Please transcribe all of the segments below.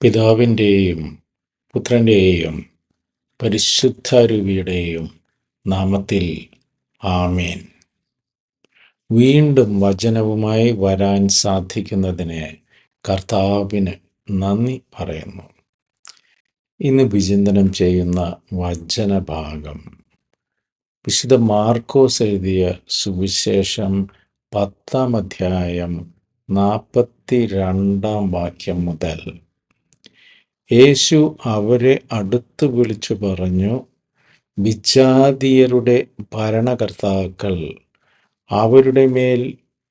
പിതാവിൻ്റെയും പുത്രൻ്റെയും പരിശുദ്ധാരൂപിയുടെയും നാമത്തിൽ ആമേൻ. വീണ്ടും വചനവുമായി വരാൻ സാധിക്കുന്നതിന് കർത്താവിന് നന്ദി പറയുന്നു. ഇന്ന് വിചിന്തനം ചെയ്യുന്ന വചനഭാഗം വിശുദ്ധ മാർക്കോസ് എഴുതിയ സുവിശേഷം 10-ാം അധ്യായം 42-ാം വാക്യം മുതൽ. യേശു അവരെ അടുത്ത് വിളിച്ചു പറഞ്ഞു, വിജാതീയരുടെ ഭരണകർത്താക്കൾ അവരുടെ മേൽ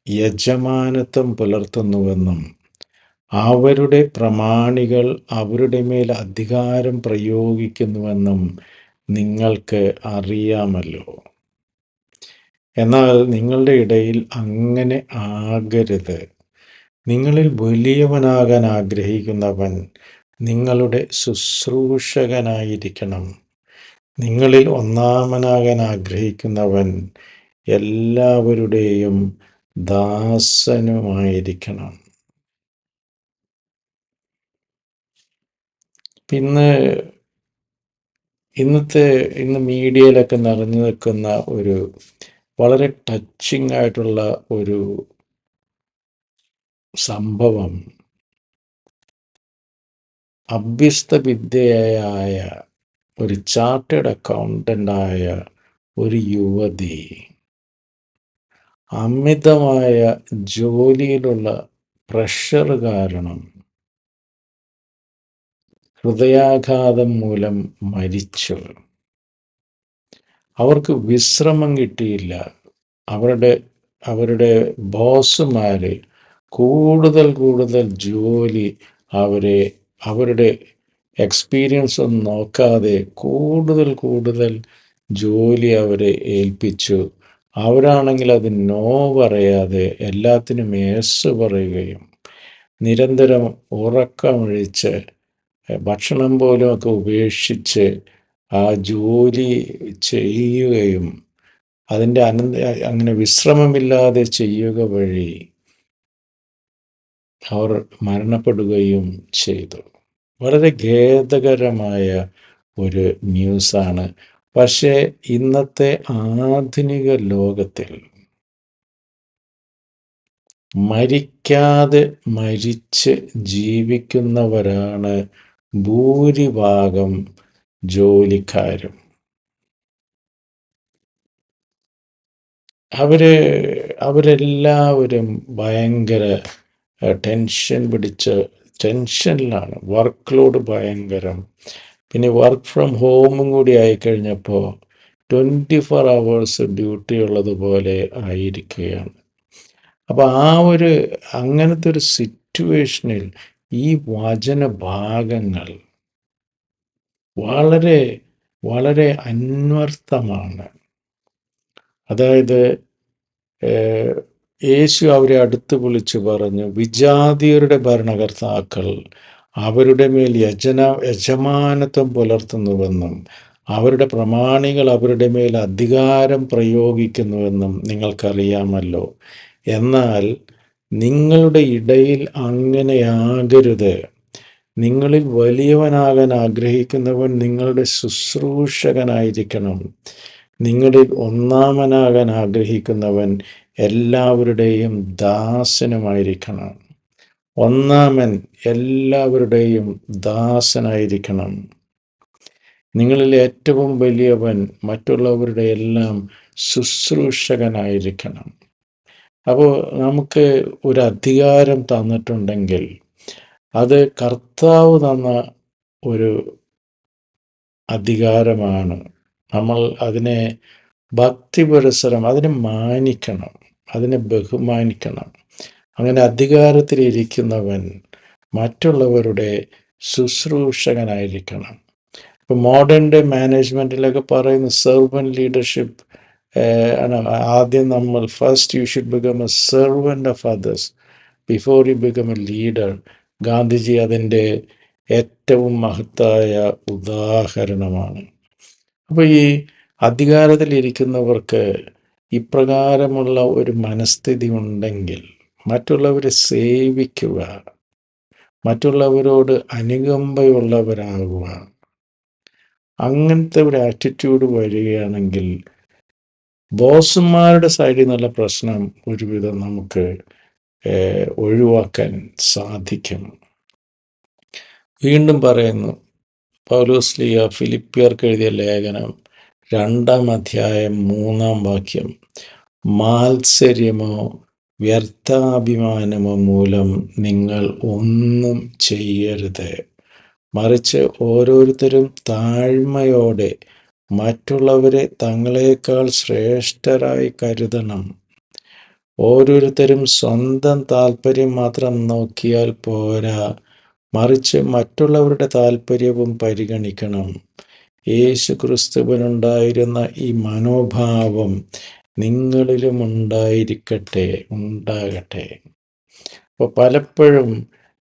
യജമാനത്വം പുലർത്തുന്നുവെന്നും അവരുടെ പ്രമാണികൾ അവരുടെ മേൽ അധികാരം പ്രയോഗിക്കുന്നുവെന്നും നിങ്ങൾക്ക് അറിയാമല്ലോ. എന്നാൽ നിങ്ങളുടെ ഇടയിൽ അങ്ങനെ ആകരുത്. നിങ്ങളിൽ വലിയവനാകാൻ ആഗ്രഹിക്കുന്നവൻ നിങ്ങളുടെ ശുശ്രൂഷകനായിരിക്കണം. നിങ്ങളിൽ ഒന്നാമനാകാൻ ആഗ്രഹിക്കുന്നവൻ എല്ലാവരുടെയും ദാസനുമായിരിക്കണം. ഇന്ന് മീഡിയയിലൊക്കെ നിറഞ്ഞു നിൽക്കുന്ന ഒരു വളരെ ടച്ചിങ് ആയിട്ടുള്ള ഒരു സംഭവം, അഭ്യസ്തവിദ്യയായ ഒരു ചാർട്ടേഡ് അക്കൗണ്ടൻ്റായ ഒരു യുവതി അമിതമായ ജോലിയിലുള്ള പ്രഷർ കാരണം ഹൃദയാഘാതം മൂലം മരിച്ചു. അവർക്ക് വിശ്രമം കിട്ടിയില്ല. അവരുടെ ബോസുമാര് കൂടുതൽ ജോലി അവരുടെ എക്സ്പീരിയൻസ് ഒന്നും നോക്കാതെ കൂടുതൽ ജോലി അവരെ ഏൽപ്പിച്ചു. അവരാണെങ്കിൽ അത് നോ പറയാതെ എല്ലാത്തിനും യേസ് പറയുകയും നിരന്തരം ഉറക്കമൊഴിച്ച് ഭക്ഷണം പോലും ഒക്കെ ഉപേക്ഷിച്ച് ആ ജോലി ചെയ്യുകയും അങ്ങനെ വിശ്രമമില്ലാതെ ചെയ്യുക വഴി അവർ മരണപ്പെടുകയും ചെയ്തു. വളരെ ഖേദകരമായ ഒരു ന്യൂസാണ്. പക്ഷേ ഇന്നത്തെ ആധുനിക ലോകത്തിൽ മരിച്ച് ജീവിക്കുന്നവരാണ് ഭൂരിഭാഗം ജോലിക്കാരും. അവരെല്ലാവരും ഭയങ്കര ടെൻഷനിലാണ്. വർക്ക് ലോഡ് ഭയങ്കരം. പിന്നെ വർക്ക് ഫ്രം ഹോമും കൂടി ആയിക്കഴിഞ്ഞപ്പോൾ 24 hours ഡ്യൂട്ടി ഉള്ളതുപോലെ ആയിരിക്കുകയാണ്. അപ്പോൾ അങ്ങനത്തെ ഒരു സിറ്റുവേഷനിൽ ഈ വചനഭാഗങ്ങൾ വളരെ അന്വർത്ഥമാണ്. അതായത് യേശു അവരെ അടുത്ത് വിളിച്ചു പറഞ്ഞു, വിജാതീയരുടെ ഭരണകർത്താക്കൾ അവരുടെ മേൽ യജമാനത്വം പുലർത്തുന്നുവെന്നും അവരുടെ പ്രമാണികൾ അവരുടെ മേൽ അധികാരം പ്രയോഗിക്കുന്നുവെന്നും നിങ്ങൾക്കറിയാമല്ലോ. എന്നാൽ നിങ്ങളുടെ ഇടയിൽ അങ്ങനെയാകരുത്. നിങ്ങളിൽ വലിയവനാകാൻ ആഗ്രഹിക്കുന്നവൻ നിങ്ങളുടെ ശുശ്രൂഷകനായിരിക്കണം. നിങ്ങളിൽ ഒന്നാമനാകാൻ ആഗ്രഹിക്കുന്നവൻ എല്ലാവരുടെയും ദാസനുമായിരിക്കണം. ഒന്നാമൻ എല്ലാവരുടെയും ദാസനായിരിക്കണം. നിങ്ങളിൽ ഏറ്റവും വലിയവൻ മറ്റുള്ളവരുടെ എല്ലാം ശുശ്രൂഷകനായിരിക്കണം. അപ്പോൾ നമുക്ക് ഒരു അധികാരം തന്നിട്ടുണ്ടെങ്കിൽ അത് കർത്താവ് തന്ന ഒരു അധികാരമാണ്. നമ്മൾ അതിനെ അതിനെ മാനിക്കണം, അതിനെ ബഹുമാനിക്കണം. അങ്ങനെ അധികാരത്തിലിരിക്കുന്നവൻ മറ്റുള്ളവരുടെ ശുശ്രൂഷകനായിരിക്കണം. ഇപ്പോൾ മോഡേൺ ഡേ മാനേജ്മെൻറ്റിലൊക്കെ പറയുന്ന സെർവൻറ്റ് ലീഡർഷിപ്പ് ആണ്. ആദ്യം first you should become A servant of others before you become A leader. Gandhiji അതിൻ്റെ ഏറ്റവും മഹത്തായ ഉദാഹരണമാണ്. അപ്പോൾ ഈ അധികാരത്തിലിരിക്കുന്നവർക്ക് ഇപ്രകാരമുള്ള ഒരു മനസ്ഥിതി ഉണ്ടെങ്കിൽ മറ്റുള്ളവരെ സേവിക്കുക, മറ്റുള്ളവരോട് അനുകമ്പയുള്ളവരാകുക. അങ്ങനത്തെ ഒരു ആറ്റിറ്റ്യൂഡ് വരികയാണെങ്കിൽ ബോസുമാരുടെ സൈഡിൽ നിന്നുള്ള പ്രശ്നം ഒരുവിധം നമുക്ക് ഒഴിവാക്കാൻ സാധിക്കും. വീണ്ടും പറയുന്നു പൗലോസ്ലീഹ ഫിലിപ്പിയർക്ക് എഴുതിയ ലേഖനം 2-ാം അധ്യായം 3-ാം വാക്യം, മാത്സര്യമോ വ്യർത്ഥാഭിമാനമോ മൂലം നിങ്ങൾ ഒന്നും ചെയ്യരുത്, മറിച്ച് ഓരോരുത്തരും താഴ്മയോടെ മറ്റുള്ളവരെ തങ്ങളെക്കാൾ ശ്രേഷ്ഠരായി കരുതണം. ഓരോരുത്തരും സ്വന്തം താല്പര്യം മാത്രം നോക്കിയാൽ പോരാ, മറിച്ച് മറ്റുള്ളവരുടെ താല്പര്യവും പരിഗണിക്കണം. യേശു ക്രിസ്തുവിനുണ്ടായിരുന്ന ഈ മനോഭാവം നിങ്ങളിലും ഉണ്ടാകട്ടെ. അപ്പോൾ പലപ്പോഴും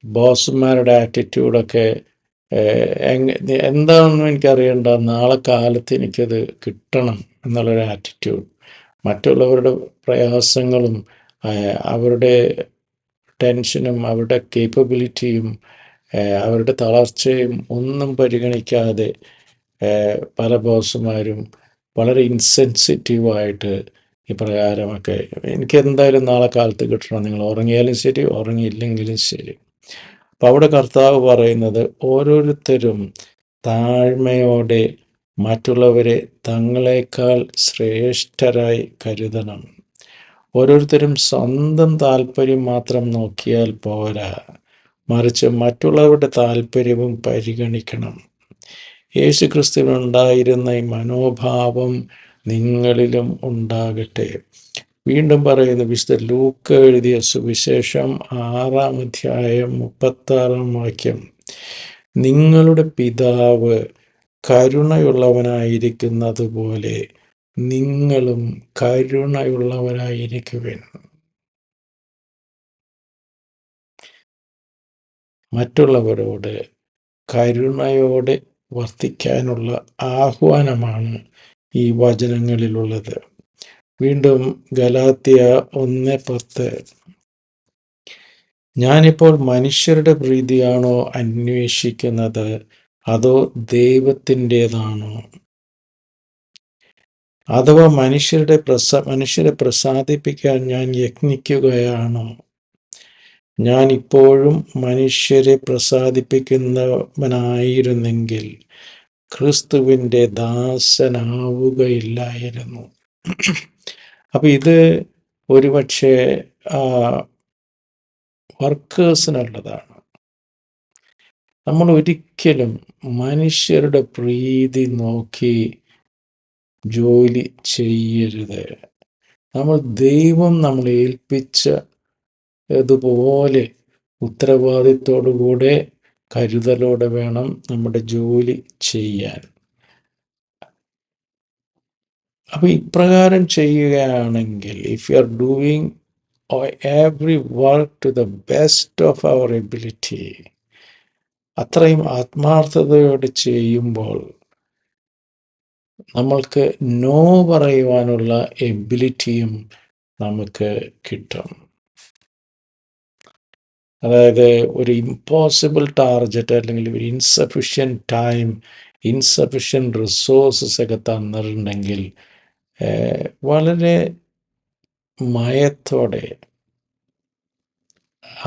ബോസുമാരുടെ ആറ്റിറ്റ്യൂഡൊക്കെ എന്താണെന്നും എനിക്കറിയണ്ട, നാളെ കാലത്ത് എനിക്കത് കിട്ടണം എന്നുള്ളൊരു ആറ്റിറ്റ്യൂഡ്, മറ്റുള്ളവരുടെ പ്രയാസങ്ങളും അവരുടെ ടെൻഷനും അവരുടെ കേപ്പബിലിറ്റിയും അവരുടെ തളർച്ചയും ഒന്നും പരിഗണിക്കാതെ പല ബോസുമാരും വളരെ ഇൻസെൻസിറ്റീവായിട്ട് ഇപ്രകാരമൊക്കെ, എനിക്ക് എന്തായാലും നാളെ കാലത്ത് കിട്ടണം, നിങ്ങൾ ഉറങ്ങിയാലും ശരി ഉറങ്ങിയില്ലെങ്കിലും ശരി. അപ്പം അവിടെ കർത്താവ് പറയുന്നത് ഓരോരുത്തരും താഴ്മയോടെ മറ്റുള്ളവരെ തങ്ങളെക്കാൾ ശ്രേഷ്ഠരായി കരുതണം. ഓരോരുത്തരും സ്വന്തം താല്പര്യം മാത്രം നോക്കിയാൽ പോരാ, മറിച്ച് മറ്റുള്ളവരുടെ താല്പര്യവും പരിഗണിക്കണം. യേശു ക്രിസ്തുവിനുണ്ടായിരുന്ന ഈ മനോഭാവം നിങ്ങളിലും ഉണ്ടാകട്ടെ. വീണ്ടും പറയുന്നു വിശുദ്ധ ലൂക്ക എഴുതിയ സുവിശേഷം 6-ാം അധ്യായം 36-ാം വാക്യം, നിങ്ങളുടെ പിതാവ് കരുണയുള്ളവനായിരിക്കുന്നത് പോലെ നിങ്ങളും കരുണയുള്ളവരായിരിക്കുവിൻ. മറ്റുള്ളവരോട് കരുണയോടെ വർത്തിക്കാനുള്ള ആഹ്വാനമാണ് ഈ വചനങ്ങളിലുള്ളത്. വീണ്ടും ഗലാത്യ 1:10, ഞാനിപ്പോൾ മനുഷ്യരുടെ പ്രീതിയാണോ അന്വേഷിക്കുന്നത്, അതോ ദൈവത്തിൻ്റെതാണോ? അഥവാ മനുഷ്യരെ പ്രസാദിപ്പിക്കാൻ ഞാൻ യത്നിക്കുകയാണോ? ഞാൻ ഇപ്പോഴും മനുഷ്യരെ പ്രസാദിപ്പിക്കുന്നവനായിരുന്നെങ്കിൽ ക്രിസ്തുവിൻ്റെ ദാസനാവുകയില്ലായിരുന്നു. അപ്പം ഇത് ഒരുപക്ഷെ വർക്കേഴ്സിനുള്ളതാണ്. നമ്മൾ ഒരിക്കലും മനുഷ്യരുടെ പ്രീതി നോക്കി ജോലി ചെയ്യരുത്. നമ്മൾ ദൈവം നമ്മളെ ഏൽപ്പിച്ച അതുപോലെ ഉത്തരവാദിത്തോടുകൂടെ കരുതലോടെ വേണം നമ്മുടെ ജോലി ചെയ്യാൻ. അപ്പം ഇപ്രകാരം ചെയ്യുകയാണെങ്കിൽ, if you are doing every work to the best of our ability, അത്രയും ആത്മാർത്ഥതയോടെ ചെയ്യുമ്പോൾ നമ്മൾക്ക് നോ പറയുവാനുള്ള എബിലിറ്റിയും നമുക്ക് കിട്ടും. അതായത് ഒരു ഇമ്പോസിബിൾ ടാർഗറ്റ് അല്ലെങ്കിൽ ഒരു ഇൻസഫിഷ്യൻറ്റ് ടൈം, ഇൻസഫിഷ്യൻറ്റ് റിസോഴ്സസ് ഒക്കെ തന്നിട്ടുണ്ടെങ്കിൽ വളരെ മയത്തോടെ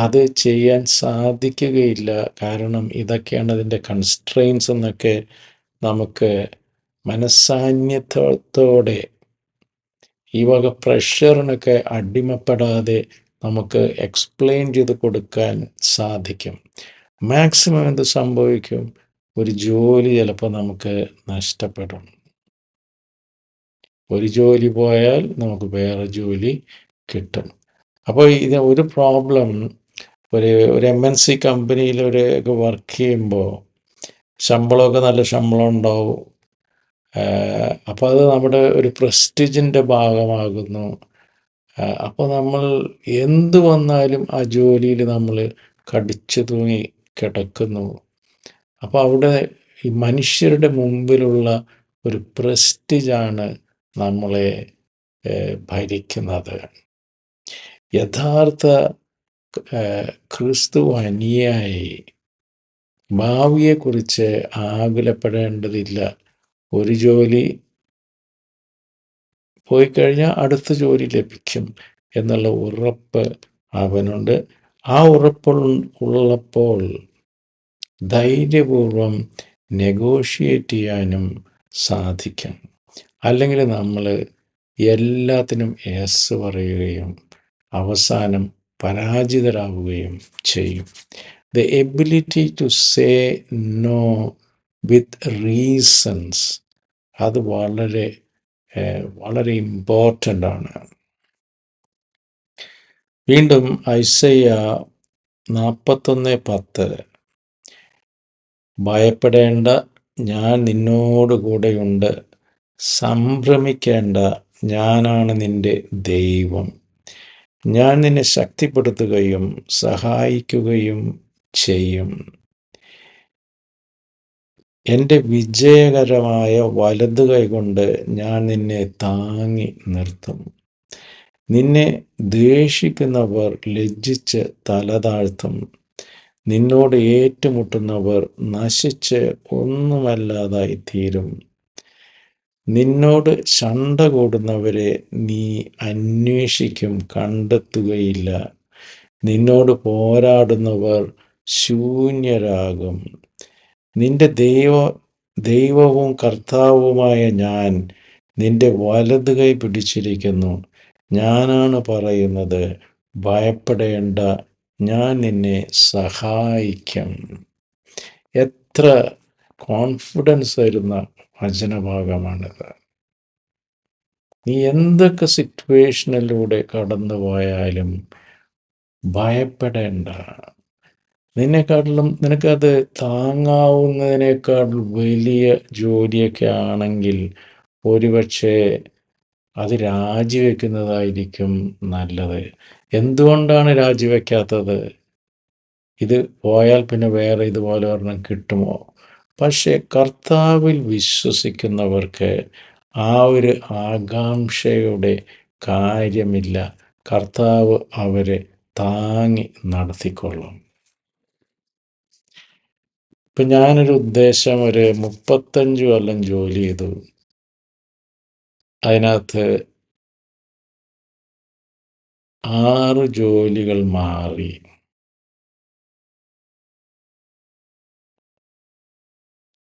അത് ചെയ്യാൻ സാധിക്കുകയില്ല. കാരണം ഇതൊക്കെയാണ് അതിൻ്റെ കൺസ്ട്രെയിൻസ് എന്നൊക്കെ നമുക്ക് മനസ്സാന്നിധ്യത്തോടെ ഈ വക പ്രഷറിനൊക്കെ അടിമപ്പെടാതെ നമുക്ക് എക്സ്പ്ലെയിൻ ചെയ്ത് കൊടുക്കാൻ സാധിക്കും. മാക്സിമം എന്ത് സംഭവിക്കും, ഒരു ജോലി ചിലപ്പോൾ നമുക്ക് നഷ്ടപ്പെടും. ഒരു ജോലി പോയാൽ നമുക്ക് വേറെ ജോലി കിട്ടും. അപ്പോൾ ഇത് ഒരു പ്രോബ്ലം, ഒരു MNC കമ്പനിയിൽ ഒക്കെ വർക്ക് ചെയ്യുമ്പോൾ ശമ്പളമൊക്കെ നല്ല ശമ്പളം ഉണ്ടാവും. അപ്പോൾ അത് നമ്മുടെ ഒരു പ്രസ്റ്റീജിൻ്റെ ഭാഗമാകുന്നു. അപ്പോൾ നമ്മൾ എന്ത് വന്നാലും ആ ജോലിയിൽ നമ്മൾ കടിച്ചു തൂങ്ങി കിടക്കുന്നു. അപ്പോൾ അവിടെ ഈ മനുഷ്യരുടെ മുമ്പിലുള്ള ഒരു പ്രസ്റ്റീജാണ് നമ്മളെ ഭരിക്കുന്നത്. യഥാർത്ഥ ക്രിസ്തു അനുയായി ഭാവിയെക്കുറിച്ച് ആകുലപ്പെടേണ്ടതില്ല. ഒരു ജോലി പോയി കഴിഞ്ഞാൽ അടുത്ത ജോലി ലഭിക്കും എന്നുള്ള ഉറപ്പ് അവനുണ്ട്. ആ ഉള്ളപ്പോൾ ധൈര്യപൂർവം നെഗോഷിയേറ്റ് ചെയ്യാനും സാധിക്കും. അല്ലെങ്കിൽ നമ്മൾ എല്ലാത്തിനും യെസ് പറയുകയും അവസാനം പരാജിതരാവുകയും ചെയ്യും. The ability to say no with reasons, അത് വളരെ വളരെ ഇമ്പോർട്ടൻ്റ് ആണ്. വീണ്ടും ഐസയ്യ 41:10, ഭയപ്പെടേണ്ട, ഞാൻ നിന്നോട് കൂടെയുണ്ട്, സംഭ്രമിക്കേണ്ട, ഞാനാണ് നിന്റെ ദൈവം, ഞാൻ നിന്നെ ശക്തിപ്പെടുത്തുകയും സഹായിക്കുകയും ചെയ്യും, എൻ്റെ വിജയകരമായ വലതു കൈകൊണ്ട് ഞാൻ നിന്നെ താങ്ങി നിർത്തും. നിന്നെ ദ്വേഷിക്കുന്നവർ ലജ്ജിച്ച് തല താഴ്ത്തും, നിന്നോട് ഏറ്റുമുട്ടുന്നവർ നശിച്ച് ഒന്നുമല്ലാതായി തീരും. നിന്നോട് ശണ്ട കൂടുന്നവരെ നീ അന്വേഷിക്കും, കണ്ടെത്തുകയില്ല. നിന്നോട് പോരാടുന്നവർ ശൂന്യരാകും. നിന്റെ ദൈവവും കർത്താവുമായ ഞാൻ നിന്റെ വലതു കൈ പിടിച്ചിരിക്കുന്നു. ഞാനാണ് പറയുന്നത്, ഭയപ്പെടേണ്ട, ഞാൻ നിന്നെ സഹായിക്കും. എത്ര കോൺഫിഡൻസ് തരുന്ന വചനഭാഗമാണിത്. നീ എന്തൊക്കെ സിറ്റുവേഷനിലൂടെ കടന്നു പോയാലും ഭയപ്പെടേണ്ട. നിനക്കത് താങ്ങാവുന്നതിനേക്കാൾ വലിയ ജോലിയൊക്കെ ആണെങ്കിൽ ഒരുപക്ഷെ അത് രാജിവെക്കുന്നതായിരിക്കും നല്ലത്. എന്തുകൊണ്ടാണ് രാജിവെക്കാത്തത്? ഇത് പോയാൽ പിന്നെ വേറെ ഇതുപോലെ ഒരെണ്ണം കിട്ടുമോ? പക്ഷെ കർത്താവിൽ വിശ്വസിക്കുന്നവർക്ക് ആ ഒരു ആകാംക്ഷയുടെ കാര്യമില്ല. കർത്താവ് അവരെ താങ്ങി നടത്തിക്കൊള്ളും. ഇപ്പം ഞാനൊരു ഉദ്ദേശം ഒരു 35 കൊല്ലം ജോലി ചെയ്തു. അതിനകത്ത് 6 ജോലികൾ മാറി.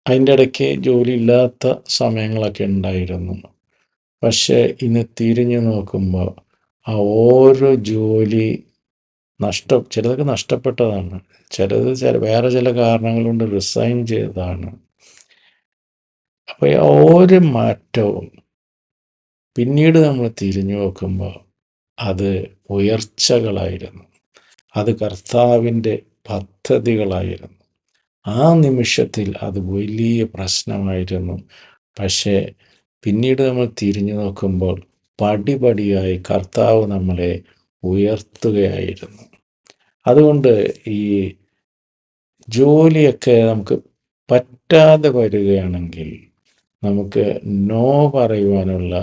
അതിൻ്റെ ഇടയ്ക്ക് ജോലി ഇല്ലാത്ത സമയങ്ങളൊക്കെ ഉണ്ടായിരുന്നു. പക്ഷെ ഇന്ന് തിരിഞ്ഞു നോക്കുമ്പോൾ ആ ഓരോ ജോലി ചിലതൊക്കെ നഷ്ടപ്പെട്ടതാണ്, വേറെ ചില കാരണങ്ങൾ കൊണ്ട് റിസൈൻ ചെയ്തതാണ്. അപ്പോൾ ഓരോ മാറ്റവും പിന്നീട് നമ്മൾ തിരിഞ്ഞു നോക്കുമ്പോൾ അത് ഉയർച്ചകളായിരുന്നു, അത് കർത്താവിൻ്റെ പദ്ധതികളായിരുന്നു. ആ നിമിഷത്തിൽ അത് വലിയ പ്രശ്നമായിരുന്നു. പക്ഷേ പിന്നീട് നമ്മൾ തിരിഞ്ഞു നോക്കുമ്പോൾ പടിപടിയായി കർത്താവ് നമ്മളെ ഉയർത്തുകയായിരുന്നു. അതുകൊണ്ട് ഈ ജോലിയൊക്കെ നമുക്ക് പറ്റാതെ വരികയാണെങ്കിൽ നമുക്ക് നോ പറയുവാനുള്ള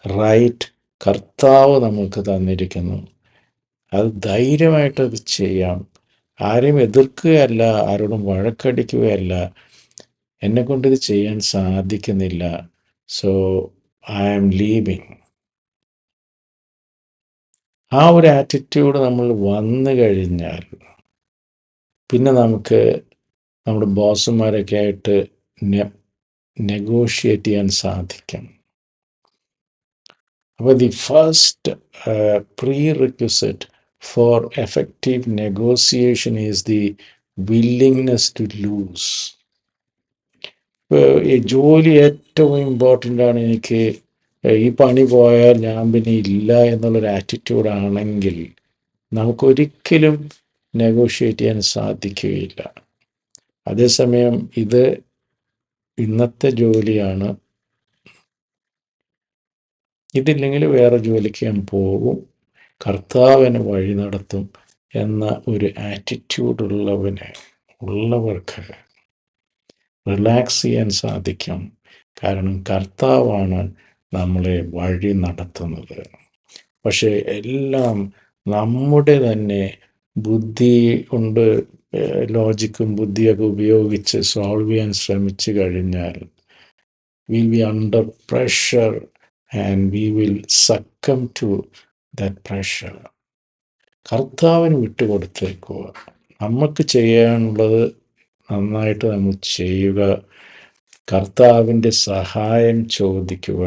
റൈറ്റ് കർത്താവ് നമുക്ക് തന്നിരിക്കുന്നു. അത് ധൈര്യമായിട്ടത് ചെയ്യാം. ആരെയും എതിർക്കുകയല്ല, ആരോടും വഴക്കടിക്കുകയല്ല. എന്നെക്കൊണ്ടിത് ചെയ്യാൻ സാധിക്കുന്നില്ല, സോ ഐ ആം ലീവിങ്. ആ ഒരു ആറ്റിറ്റ്യൂഡ് നമ്മൾ വന്നു കഴിഞ്ഞാൽ പിന്നെ നമുക്ക് നമ്മുടെ ബോസുമാരൊക്കെ ആയിട്ട് നെഗോഷിയേറ്റ് ചെയ്യാൻ സാധിക്കും. അപ്പോൾ the first prerequisite for effective negotiation is the willingness to lose. ഈ ജോലി ഏറ്റവും ഇമ്പോർട്ടൻ്റ് ആണ്. എനിക്ക് ഈ പണി പോയാൽ ഞാൻ പിന്നെ ഇല്ല എന്നുള്ളൊരു ആറ്റിറ്റ്യൂഡ് ആണെങ്കിൽ നമുക്കൊരിക്കലും നെഗോഷിയേറ്റ് ചെയ്യാൻ സാധിക്കുകയില്ല. അതേസമയം ഇത് ഇന്നത്തെ ജോലിയാണ്, ഇതില്ലെങ്കിൽ വേറെ ജോലിക്ക് ഞാൻ പോകും, കർത്താവിനെ വഴി നടത്തും എന്ന ഒരു ആറ്റിറ്റ്യൂഡ് ഉള്ളവർക്ക് റിലാക്സ് ചെയ്യാൻ സാധിക്കും. കാരണം കർത്താവാണ് നമ്മളെ വഴി നടത്തുന്നത്. പക്ഷേ എല്ലാം നമ്മുടെ തന്നെ ബുദ്ധി കൊണ്ട് ലോജിക്കും ബുദ്ധിയൊക്കെ ഉപയോഗിച്ച് സോൾവ് ചെയ്യാൻ ശ്രമിച്ചു കഴിഞ്ഞാൽ we'll be under pressure and we will succumb to that pressure. കർത്താവിന് വിട്ടുകൊടുത്തേക്കുക. നമുക്ക് ചെയ്യാനുള്ളത് നന്നായിട്ട് നമ്മൾ ചെയ്യുക. കർത്താവിൻ്റെ സഹായം ചോദിക്കുക.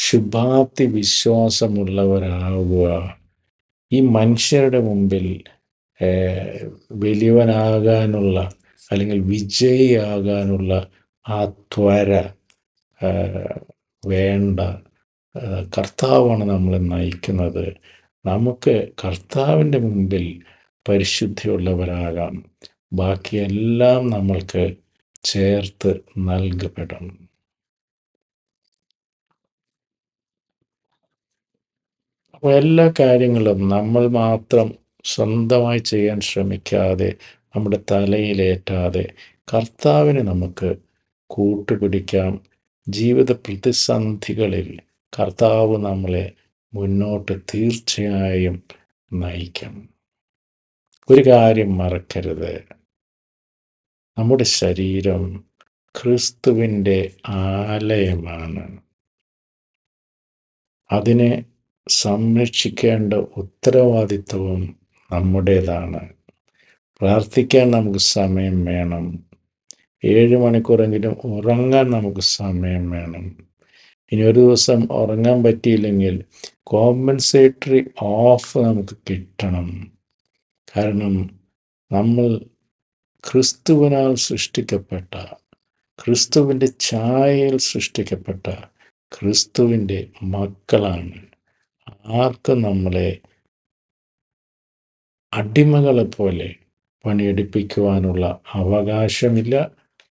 ശുഭാപ്തി വിശ്വാസമുള്ളവരാകുക. ഈ മനുഷ്യരുടെ മുമ്പിൽ വലിയവനാകാനുള്ള അല്ലെങ്കിൽ വിജയിയാകാനുള്ള ആ ത്വര വേണ്ട. കർത്താവാണ് നമ്മളെ നയിക്കുന്നത്. നമുക്ക് കർത്താവിൻ്റെ മുമ്പിൽ പരിശുദ്ധിയുള്ളവരാകാം. ബാക്കിയെല്ലാം നമ്മൾക്ക് ചേർത്ത് നൽകപ്പെടും. അപ്പോൾ എല്ലാ കാര്യങ്ങളും നമ്മൾ മാത്രം സ്വന്തമായി ചെയ്യാൻ ശ്രമിക്കാതെ, നമ്മുടെ തലയിലേറ്റാതെ കർത്താവിനെ നമുക്ക് കൂട്ടുപിടിക്കാം. ജീവിത പ്രതിസന്ധികളിൽ കർത്താവ് നമ്മളെ മുന്നോട്ട് തീർച്ചയായും നയിക്കും. ഒരു കാര്യം മറക്കരുത്, നമ്മുടെ ശരീരം ക്രിസ്തുവിൻ്റെ ആലയമാണ്. അതിനെ സംരക്ഷിക്കേണ്ട ഉത്തരവാദിത്വവും നമ്മുടേതാണ്. പ്രാർത്ഥിക്കാൻ നമുക്ക് സമയം വേണം. 7 മണിക്കൂറെങ്കിലും ഉറങ്ങാൻ നമുക്ക് സമയം വേണം. ഇനി ഒരു ദിവസം ഉറങ്ങാൻ പറ്റിയില്ലെങ്കിൽ കോമ്പൻസേറ്ററി ഓഫ് നമുക്ക് കിട്ടണം. കാരണം നമ്മൾ ക്രിസ്തുവിനാൽ സൃഷ്ടിക്കപ്പെട്ട, ക്രിസ്തുവിൻ്റെ ഛായയിൽ സൃഷ്ടിക്കപ്പെട്ട ക്രിസ്തുവിൻ്റെ മക്കളാണ്. ആർക്കും നമ്മളെ അടിമകളെപ്പോലെ പണിയെടുപ്പിക്കുവാനുള്ള അവകാശമില്ല.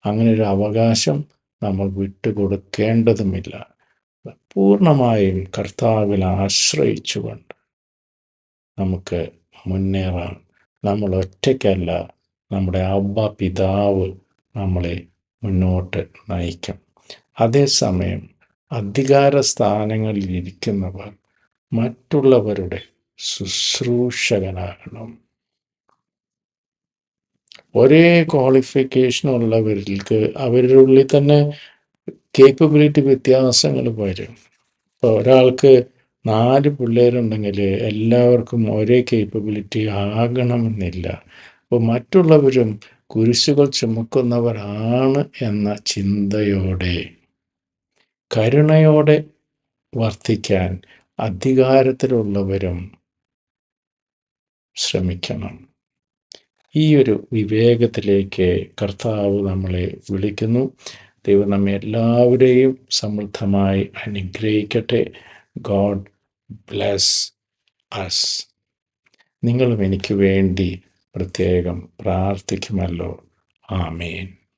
അങ്ങനെ ഒരു അവകാശം നമ്മൾ വിട്ടുകൊടുക്കേണ്ടതുമില്ല. പൂർണ്ണമായും കർത്താവിൽ ആശ്രയിച്ചുകൊണ്ട് നമുക്ക് മുന്നേറാം. നമ്മൾ ഒറ്റയ്ക്കല്ല, നമ്മുടെ അബ്ബ പിതാവ് നമ്മളെ മുന്നോട്ട് നയിക്കും. അതേസമയം അധികാര സ്ഥാനങ്ങളിൽ ഇരിക്കുന്നവർ മറ്റുള്ളവരുടെ ശുശ്രൂഷകനാകണം. ഒരേ ക്വാളിഫിക്കേഷനുള്ളവർക്ക് അവരുടെ ഉള്ളിൽ തന്നെ കേപ്പബിലിറ്റി വ്യത്യാസങ്ങൾ വരും. ഇപ്പോൾ ഒരാൾക്ക് 4 പിള്ളേരുണ്ടെങ്കിൽ എല്ലാവർക്കും ഒരേ കേപ്പബിലിറ്റി ആകണമെന്നില്ല. അപ്പോൾ മറ്റുള്ളവരും കുരിശുകൾ ചുമക്കുന്നവരാണ് എന്ന ചിന്തയോടെ, കരുണയോടെ വർത്തിക്കാൻ അധികാരത്തിലുള്ളവരും ശ്രമിക്കണം. ഈ ഒരു വിവേകത്തിലേക്ക് കർത്താവ് നമ്മളെ വിളിക്കുന്നു. ദൈവം നമ്മെ എല്ലാവരെയും സമൃദ്ധമായി അനുഗ്രഹിക്കട്ടെ. God bless us. നിങ്ങളും എനിക്ക് വേണ്ടി പ്രത്യേകം പ്രാർത്ഥിക്കുമല്ലോ. ആമേൻ.